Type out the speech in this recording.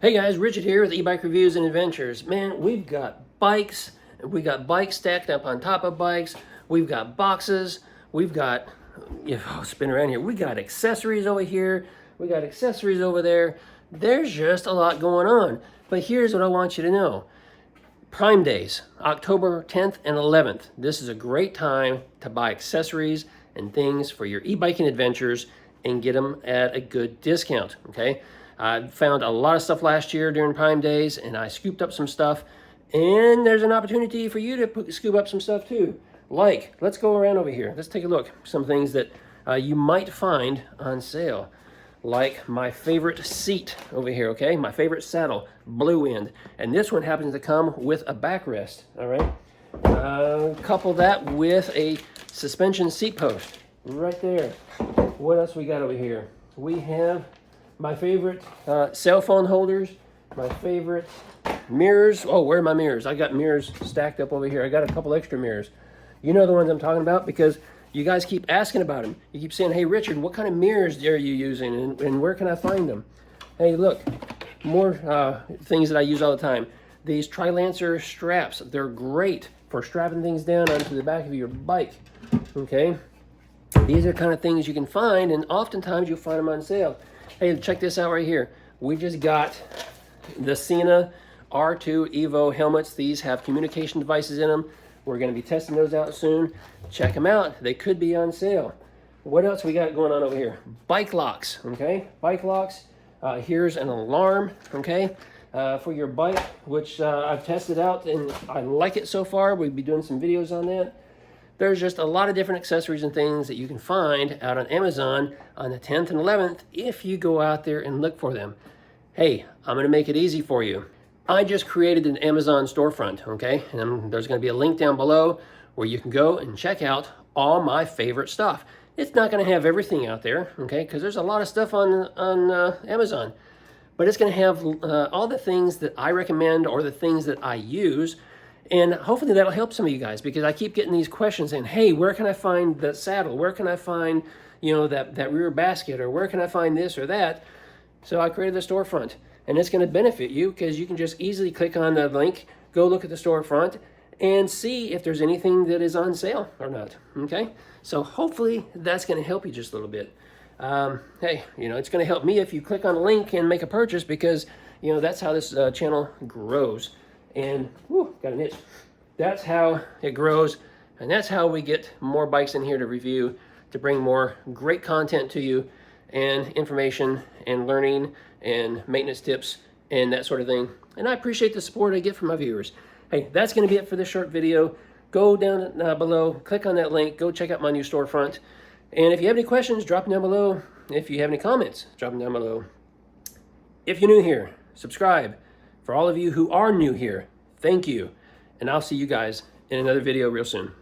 Hey guys, Richard here with eBike Reviews and Adventures. Man, we've got bikes. We got bikes stacked up on top of bikes. We've got boxes. We've got, spin around here. We got accessories over here. We got accessories over there. There's just a lot going on. But here's what I want you to know. Prime Days, October 10th and 11th. This is a great time to buy accessories and things for your e-biking adventures and get them at a good discount, okay? I found a lot of stuff last year during Prime Days, and I scooped up some stuff, and there's an opportunity for you to scoop up some stuff too. Like, let's go around over here. Let's take a look. Some things that you might find on sale. Like my favorite seat over here, okay? My favorite saddle, Blue End. And this one happens to come with a backrest, all right? Couple that with a suspension seat post right there. What else we got over here? We have my favorite cell phone holders, my favorite mirrors. Oh, where are my mirrors? I got mirrors stacked up over here. I got a couple extra mirrors. You know the ones I'm talking about because you guys keep asking about them. You keep saying, hey, Richard, what kind of mirrors are you using and where can I find them? Hey, look, more things that I use all the time. These Tri-Lancer straps, they're great for strapping things down onto the back of your bike, okay? These are kind of things you can find, and oftentimes you'll find them on sale. Hey, check this out right here. We just got the Sena R2 Evo helmets. These have communication devices in them. We're going to be testing those out soon. Check them out. They could be on sale. What else we got going on over here? Bike locks, okay? Bike locks. Here's an alarm, okay, for your bike, which I've tested out, and I like it so far. We'll be doing some videos on that. There's just a lot of different accessories and things that you can find out on Amazon on the 10th and 11th if you go out there and look for them. Hey, I'm going to make it easy for you. I just created an Amazon storefront, okay? And there's going to be a link down below where you can go and check out all my favorite stuff. It's not going to have everything out there, okay? Because there's a lot of stuff on Amazon. But it's going to have all the things that I recommend or the things that I use. And hopefully that'll help some of you guys because I keep getting these questions saying, hey, where can I find the saddle? Where can I find, that rear basket? Or where can I find this or that? So I created the storefront. And it's going to benefit you because you can just easily click on the link, go look at the storefront, and see if there's anything that is on sale or not, okay? So hopefully that's going to help you just a little bit. Hey, it's going to help me if you click on a link and make a purchase because, that's how this channel grows. And, got an itch. That's how it grows, and that's how we get more bikes in here to review, to bring more great content to you, and information, and learning, and maintenance tips, and that sort of thing. And I appreciate the support I get from my viewers. Hey, that's going to be it for this short video. Go down below, click on that link, go check out my new storefront. And if you have any questions, drop them down below. If you have any comments, drop them down below. If you're new here, subscribe. For all of you who are new here, thank you. And I'll see you guys in another video real soon.